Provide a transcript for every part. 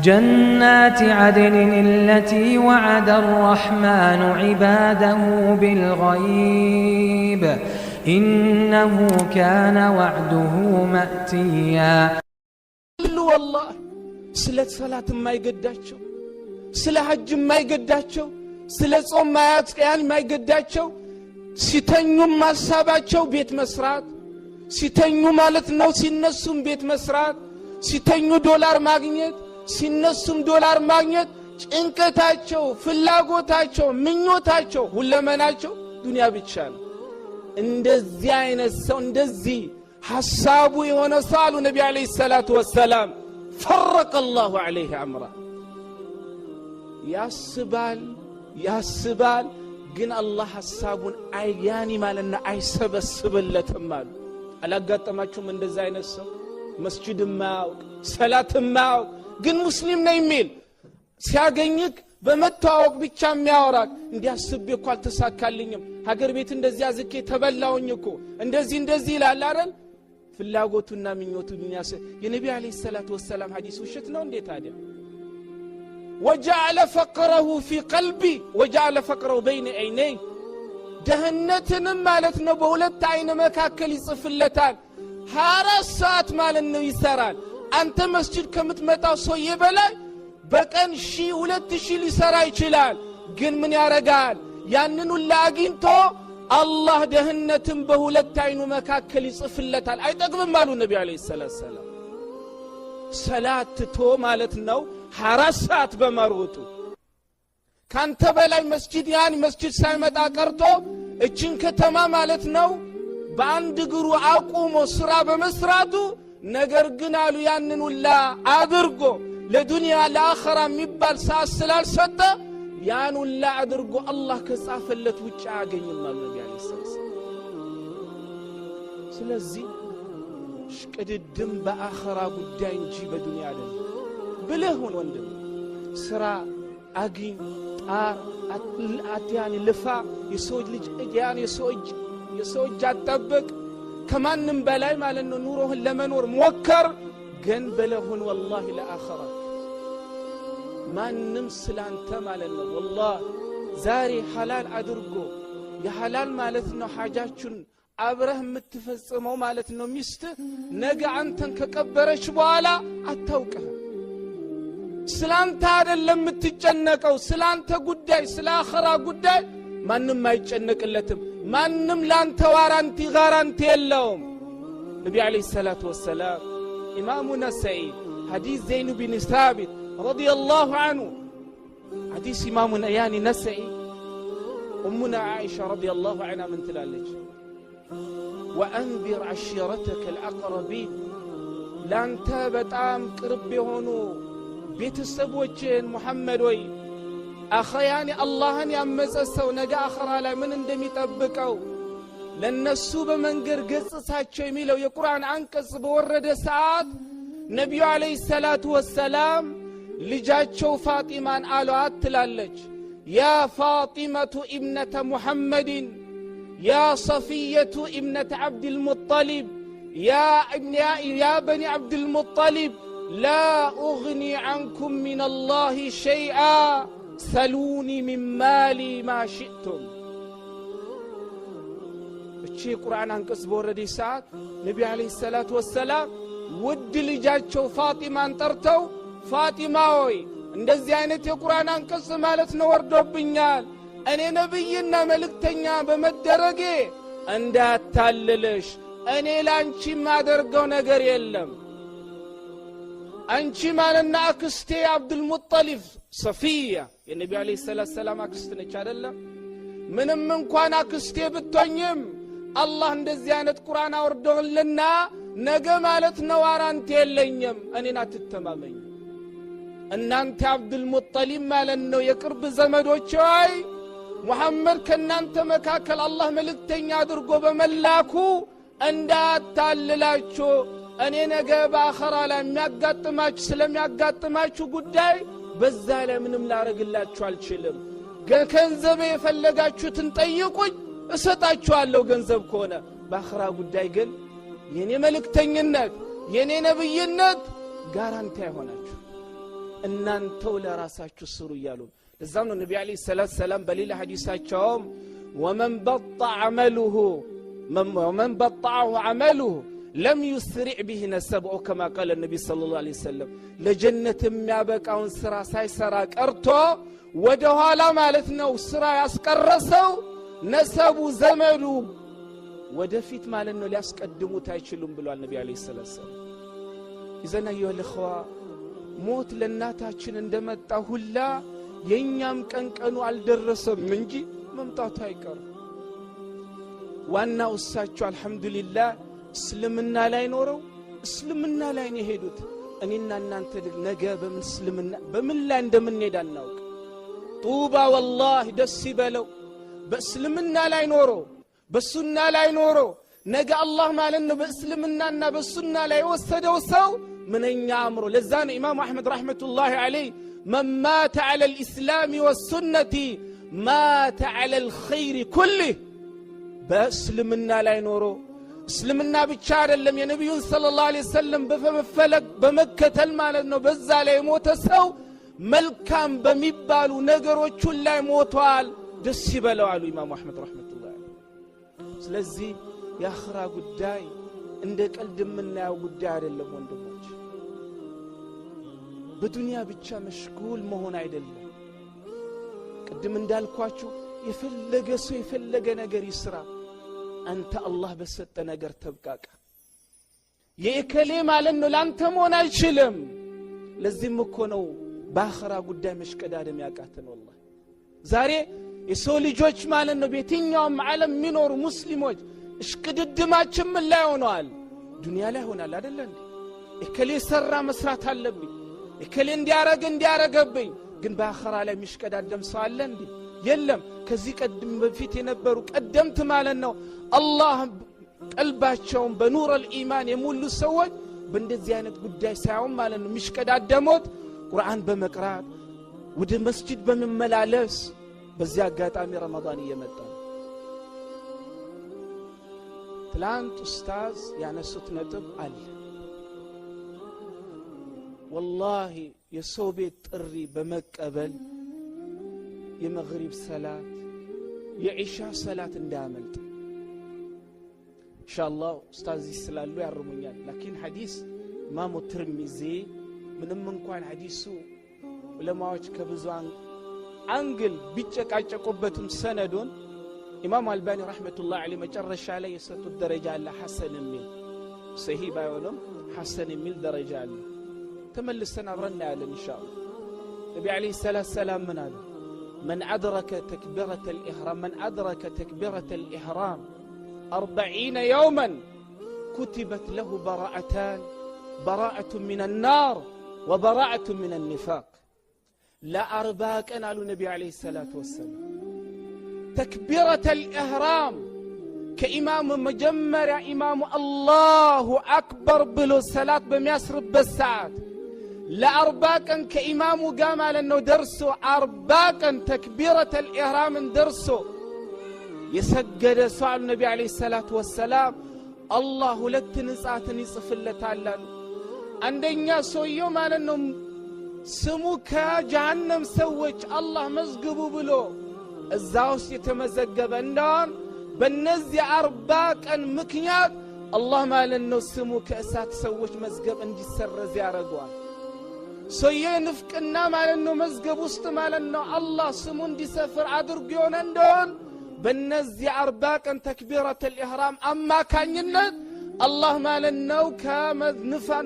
جنات عدن التي وعد الرحمن عباده بالغيب إنه كان وعده مأتيا والله سلة صلاة ما يقداتشو سلة حج ما يقداتشو سلة صوم ما يتقيان ما يقداتشو ሲተኙ ማሳባቸው ቤት መስራት ሲተኙ ማለት ነው ሲነሱም ቤት መስራት ሲተኙ ዶላር ማግኘት ሲነሱም ዶላር ማግኘት ጭንቀታቸው ፍላጎታቸው ምኞታቸው ሁለመናቸው ዱንያ ብቻ ነው እንደዚህ አይነት ሰው እንደዚህ ሐሳቡ የሆነ ሰው አሉ ነብዩ አለይሂ ሰላቱ ወሰለም فرق الله عليه امره ያስባል ግን አላህ ሐሳቡን አይያኒ ማለና አይሰበስብለትም አሉ አላጋጠማችሁም እንደዛ አይነት ሰው መስጂድ ማያውቅ ሰላት ማያውቅ ግን ሙስሊም ነኝ የሚል ሲያገኝክ በመተዋወቅ ብቻ የሚያወራክ እንዲያስብ እኮ አልተሳካልኝም ሀገር ቤት እንደዚህ አዝኬ ተበላውኝ እኮ እንደዚህ ይላል አይደል ፍላጎቱና ምኞቱ ዱንያስ የነብዩ አለይሂ ሰላቱ ወሰለም ሐዲስ ውሸት ነው እንዴ ታዲያ وجعل فقره في قلبي وجعل فقره بين عيني دهنتنا مالتنا بولت عين مكاكل يصفلتان هارسات مالنا يسران انت مسجد كمتمتا سو يبلاي بقن شي ولت شي ليسرا يچلال ግን ምን ያረጋል ያንኑ ላግንቶ አላህ ደህነትን በሁለት አይኑ መካከል ይጽፍለታል አይጠግብም አሉ ነብዩ አለይሂ ሰላም ሰላት ቶ ማለት ነው ሐራሳት በመሮጡ ካንተ በላይ መስጂድ ያን መስጂድ ሳይመጣ ቀርቶ እቺን ከተማ ማለት ነው በአንድ እግሩ አቁሞ ስራ በመስራቱ ነገር ግን አሉ ያንን ሁላ አድርጎ ለዱንያ ለአኺራ የሚባል ሳስላል ሰጠ ያን ሁላ አድርጎ አላህ ከጻፈለት ውጭ አገኝም አሉ ነብዩ አለይሂ ሰላም ስለዚህ ሽቅድድም በአኺራ ጉዳይ እንጂ በዱንያ አይደለም ብለሁን ወንድም ስራ አግኝ ጣር አትያን ልፋ የሰው ልጅ እያን የሰው አጣበቅ ከማንም በላይ ማለት ነው ኑሮህን ለመኖር ሞከር ግን ብለሁን والله ለአኺራ ማንም ስላንተ ማለት ነው والله ዛሬ ሐላል አድርጎ የሐላል ማለት ነው ሐጃችን አብረህ የምትፈጽመው ማለት ነው ሚስት ነገ አንተን ከቀበረች በኋላ አታውቅህ ስላንተ አይደለም የምትጨነቀው ስላንተ ጉዳይ ስላኺራ ጉዳይ ማንም አይጨነቅለትም ማንም ላንተ ጋራንቲ የለውም ነብዩ አለይሂ ሰላቱ ወሰለም ኢማሙ ነሰኢ ሐዲስ ዘይኑ ቢን ሳቢት ረዲየላሁ ዐንሁ ሐዲስ ኢማሙ ያኒ ነሰኢ ኡሙና ዓኢሻ ረዲየላሁ ዐንሃ ምን ትላለች وأنذر عشيرتك الأقربين لانت بتام قرب يهونو ቤተሰቦችን ሙሐመድ ወይ አኺያኒ አላህን ያመፀሰው ነገ አኺራ ላይ ምን እንደሚጠብቀው ለነሱ በመንገር ገጽሳቸው የሚለው የቁርአን አንቀጽ በወረደ ሰዓት ነብዩ አለይሂ ሰላቱ ወሰለም ልጃቸው ፋጢማን አሏት ትላለች ያ ፋጢመቱ ኢብነተ ሙሐመድን ያ ሰፊየቱ ኢብነተ አብዱል ሙጠሊብ ያ በኒ አብዱል ሙጠሊብ لا أغني عنكم من الله شيئا سلوني من مالي ما شئتم እቺ ቁርአን አንቀጽ በወረደ ሰዓት ነብዩ አለይሂ ሰላቱ ወሰለም ውድ ልጃቸው ፋጢማን ጠርተው ፋጢማ ሆይ እንደዚህ አይነት የቁርአን አንቀጽ ማለት ነው ወርዶብኛል እኔ ነብይና መልእክተኛ በመደረጌ እንዳታለለሽ እኔ ላንቺ ማደርገው ነገር የለም አንቺ ማለና አክስቴ አብዱል ሙጠሊብ ሰፊያ የነብዩ አለይሂ ሰላም አክስት ነች አይደለም ምንም እንኳን አክስቴ ብትሆኝም አላህ እንደዚህ አይነት ቁርአን አወርዶልና ነገ ማለት ነው ዋራንት የለኝም እኔን አትተማመኝ እናንተ አብዱል ሙጠሊብ ማለት ነው የቅርብ ዘመዶች ሆይ ሙሐመድ ከናንተ መካከል አላህ መልእክተኛ አድርጎ በመላኩ እንዳታልላችሁ እኔ ነገ በአኺራ ላይ የሚያጋጥማችሁ ስለሚያጋጥማችሁ ጉዳይ በዛ ላይ ምንም ላረግላችሁ አልችልም ገንዘብ የፈለጋችሁትን ጠይቁኝ እሰጣችኋለሁ ገንዘብ ከሆነ በአኺራ ጉዳይ ግን የኔ መልእክተኝነት የኔ ነብይነት ጋራንቲ አይሆናችሁ እናንተው ለራሳችሁ ስሩ እያሉ ለዛም ነው ነብዩ አለይሂ ሰላም በሌላ ሐዲሳቸው ومن بطعه عمله لم يسرع به نسبه كما قال النبي صلى الله عليه وسلم لجنة የሚያበቃውን ስራ ሳይሰራ ቀርቶ ወደ ኋላ ማለት ነው ስራ ያስቀረሰው ነሰቡ ዘመዱ ወደፊት ማለት ነው ሊያስቀድሙት አይችሉም ብሏል ነብዩ አለይሂ ሰላም إذن أيها الإخوة موت ለናታችን እንደመጣ ሁላ የኛም ቀንቀኑ አልደረሰም እንጂ መምጣቱ አይቀርም ዋናው እሳቸው አልহামዱሊላህ እስልምና ላይ ኖረው እስልምና ላይ ነው ሄዱት እኔና እናንተ ነገ በምን ላይ እንደምንሄድ አናውቅ ጡባ والله ደስ ይበለው በእስልምና ላይ ኖሮ በሱና ላይ ኖሮ ነገ አላህ ማለት ነው በእስልምናና በሱና ላይ ወሰደው ሰው ምንኛ አምሮ ለዛ ነው ኢማም አህመድ ረህመቱላሂ ዐለይሂ من مات على الإسلام والسنة مات على الخير كله بأسلمنا لا ينورو اسلمنا بتشار اللم يا نبي صلى الله عليه وسلم بفمفلك بمكة المالنا بزا لا يموت سو ملكام بميبالو نقروچو لا يموتوال دس يبلو على الإمام أحمد رحمة الله عليه ስለዚህ ያኽራ ጉዳይ እንደ ቀልድ የምናየው ጉዳይ አይደለም ወንድሞች በዱንያ ብቻ መሽጉል መሆን አይደለም ቅድም እንዳልኳችሁ የፈለገ ሰው የፈለገ ነገር ይስራ አንተ አላህ በሰጠ ነገር ተብቃቃ የእከሌ ማለት ነው ላንተ መሆን አይችልም ለዚህም እኮ ነው በአኺራ ጉዳይ መሽቀዳደም ያቃተን والله ዛሬ የሰው ልጆች ማለት ነው በየትኛውም ዓለም የሚኖሩ ሙስሊሞች እሽቅድድማችን ምን ላይ ሆነዋል ዱንያ ላይ ሆናል አይደል እንዴ እከሌ ሰራ መስራት አለብኝ እከሌ እንዲያረገብኝ ግን በአኺራ ላይ የሚሽቀዳደም ሰው አለ እንዴ የለም ከዚህ ቀደም በፊት የነበሩ ቀደምት ማለት ነው አላህ ቀልባቸውን በኑር الإيمان የሙሉ ሰዎች በእንደዚህ አይነት ጉዳይ ሳይሆን ማለት ነው የሚሽቀዳደሙት ቁርአን በመቅራት ወደ መስጂድ በመመላለስ በዚህ አጋጣሚ ረመዳን እየመጣ ትላንት ኡስታዝ ያነሱት ነጥብ አለ والله የሰው ቤት ጥሪ በመቀበል የመግሪብ ሰላት የኢሻ ሰላት እንዳያመልጥ ኢንሻአላህ ኡስታዝ ይስላሉ ያርሙኛል لكن ሐዲስ ኢማሙ ትርሚዚ ምንም እንኳን ሐዲሱ ዑለማዎች ከብዙ አንግል ቢጨቃጨቁበትም ሰነዱን ኢማም አልባኒ ረህመቱላህ ዐለይሂ መጨረሻ ላይ የሰጡት ደረጃ አለ ሐሰን የሚል ሰሂህ ባይሆንም ሐሰን የሚል ደረጃ አለ ተመልሰን አብረና ያለን ኢንሻአላህ ነብዩ ዐለይሂ ሰላም ምን አሉ من أدرك تكبيرة الإحرام 40 يوما كتبت له براءة من النار وبراءة من النفاق لا أرباك أنا قالوا النبي عليه الصلاة والسلام تكبيرة الإحرام كإمام مجمر إمام الله أكبر بلو الصلاة بميسرب بالساعات لا أرباكا كإمام قام على أنه درسوا أرباكا تكبيرة الإحرام درسوا يسجد سؤال النبي عليه الصلاة والسلام الله لتنساتني صفلة تعالى عندنا سويو على أنه سموك جهنم سوج الله مزقبوا بلو الزاوس يتمزقب عندهم بالنزي أرباكا مكنيات الله ما لأنه سموك أسات سوج مزقب عندي السر زيارة قوان سويه نفكنا مالنو مزقب وسط مالنو الله سمون دي سفر عدرقيون اندون بالنزي أرباكا تكبيرة الإحرام أما كان ينت الله مالنو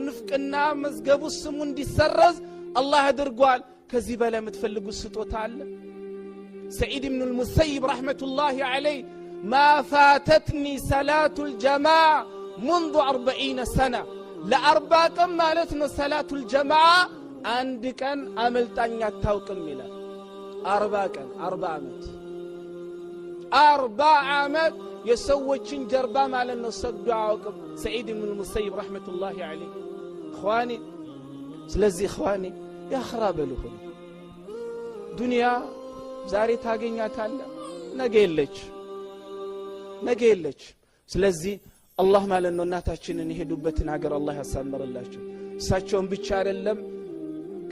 نفكنا مزقب وسمون دي سرز الله درقوال كذبا لا متفلقوا السطوة تعالى سعيد بن المسيب رحمة الله عليه ما فاتتني صلاة الجماعة منذ 40 سنة لأرباكا مالتنا صلاة الجماعة አንድ ቀን አመልጣኝ አታውቅም ይላል 40 ዓመት የሰዎችን ጀርባ ማለት ነው ሰግዶ አያውቅም ሰዒድ ኢብኑ ሙሰይብ ረህመቱላሂ ዐለይሂ ኢኽዋኒ ስለዚህ ኢኽዋኒ ያኽራ በሉሁ ዱንያ ዛሬ ታገኛታለህ ነገ የለች ስለዚህ አላህ ማለት ነው እናታችንን የሄዱበትን ሀገር አላህ ያሳምርላቸው እሳቸውን ብቻ አይደለም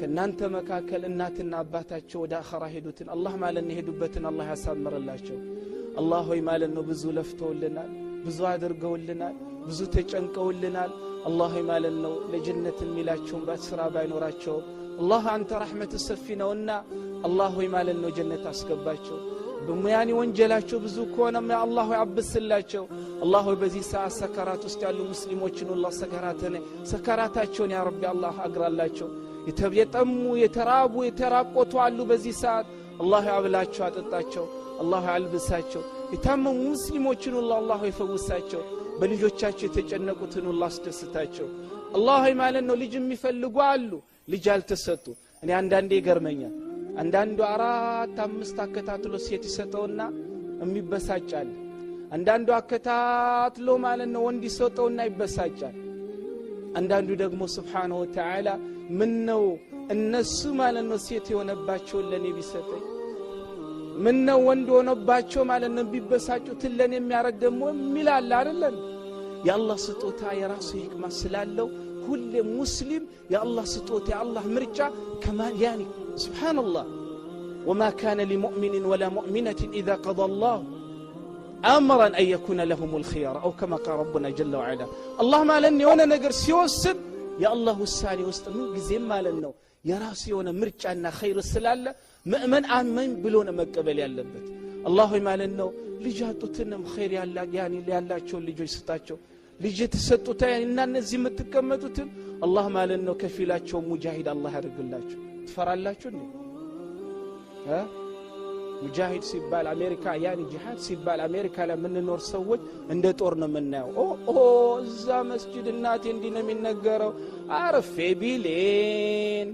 ከናንተ መካከል እናትና አባታቸው ወደ አኺራ ሄዱትን አላህ ማለት ነው ሄዱበትን አላህ ያሳምርላቸው አላህ ሆይ ማለት ነው ብዙ ለፍተውልናል ብዙ አድርገውልናል ብዙ ተጨንቀውልናል አላህ ሆይ ማለት ነው ለጀነት የሚላቸው በስራ ባይኖራቸው አላህ አንተ ረህመት ሰፊ ነውና አላህ ሆይ ማለት ነው ጀነት አስገባቸው በሙያኒ ወንጀላቸው ብዙ ከሆነም ያ አላህ ሆይ አብስላቸው አላህ ሆይ በዚህ ሰዓት ሰከራት ውስጥ ያሉ ሙስሊሞችን አላህ ሰከራታቸውን ያ ረቢ አላህ አግራላቸው የተበየጠሙ የተራቡ የተራቆቱ አሉ በዚህ ሰዓት አላህ ያብላቸው አጥጣቸው አላህ ያልብሳቸው የታመሙ ሙስሊሞችን አላህ ይፈውሳቸው በልጆቻቸው የተጨነቁትን አላህ አስደስታቸው አላህ ማለት ነው ልጅ የሚፈልጉ አሉ ልጅ አልተሰጡ እኔ አንዳንዴ ይገርመኛል አንዳንዱ 4-5 አከታትሎ ሴት ይሰጠውና የሚበሳጫል አንዳንዱ አከታትሎ ማለት ነው ወንድ ይሰጠውና ይበሳጫል አንዳንዱ ደግሞ ሱብሃነሁ ወተዓላ ምን ነው እነሱ ማለት ነው ሴት የሆነባቸው ለኔ ቢሰጠኝ ምን ነው ወንድ ሆነባቸው ማለት ነው ቢበሳጩት ለኔ የሚያረግ ደግሞ ሚላል አይደለም ያላህ ስጦታ የራሱ ህክማ ስላለው كل مسلم يا الله سطوت يا الله مرجع كما يعني سبحان الله وما كان لمؤمن ولا مؤمنة إذا قضى الله أمرا أن يكون لهم الخيار أو كما قال ربنا جل وعلا الله ما لني وانا نقر سيوسد يا الله السالي وستمن قزيم ما لنو يا راسي وانا مرجعنا خير السلالة مؤمن آمن بلون مقبل يالبت الله ما لنو لجاتو تنم خير يعني ليالا تشو لجو يستاتشو ልጅት ሰጡታን እና እነዚህ የምትቀመጡትን አላህ ማለት ነው ከፊላቸው ሙጃሂድ አላህ ያድርግላችሁ ትፈራላችሁ እንዴ ሙጃሂድ ሲባል አሜሪካ ያኒ ጂሃድ ሲባል አሜሪካ ላይ ምንኖር ሰዎች እንደ ጦር ነው የምናየው እዛ መስጂድ እናቴ እንዲህ ነው የሚነገረው አርፌ ቢሌን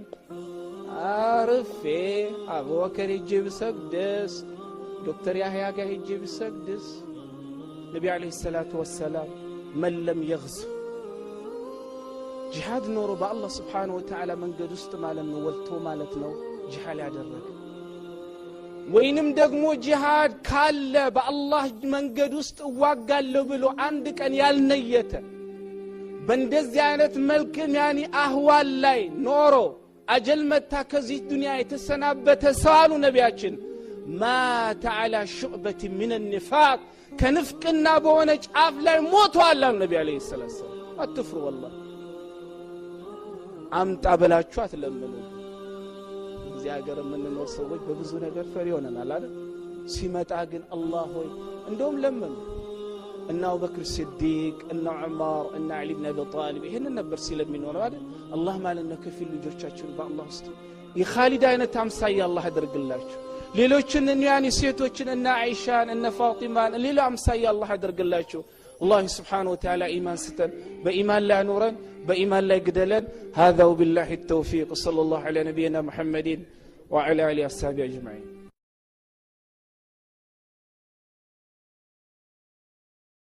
አርፌ አቡበከር ሄጄ ብሰግድስ ዶክተር ያህያ ጋር ሄጄ ብሰግድስ ነቢ አለይሂ ሰላቱ ወሰላም من لم يغزو جهاد نورو با الله سبحانه وتعالى من قد استمالنا ولتو مالتنا جهال يادرك وينم دقمو جهاد كالا با الله من قد استواقال له بلو عندك ان يالنيته بندز يعني ملك يعني اهوال لاي نورو اجل متى كزي الدنيا يتسنابت سالو نبياتشن مات على شعبة من النفاق كنفقنا بونج عافلا موتوا على النبي عليه الصلاة والسلام أتفروا والله عمت أبلاتشو أتلمنوا زي أقرب من الوصوج ببزونا قر فريونا لا سيمات عقل الله هوي عندهم لمنوا إن أبو بكر الصديق إن عمر إن علي بن أبي طالب هنا نبر سيلم من ولا الله ما لنا كفيل لجوجاتشون با الله است يخالد أين تامسايا الله درق الله ሌሎችን ያኒ ሴቶችን እና አይሻን እና ፋጢማን ሌላ አምሳያ አላህ ያደርግላችሁ الله سبحانه وتعالى إيمان ستن بإيمان لا نورا بإيمان لا قدلا هذا وبالله التوفيق صلى الله على نبينا محمد وعلى آله وصحبه أجمعين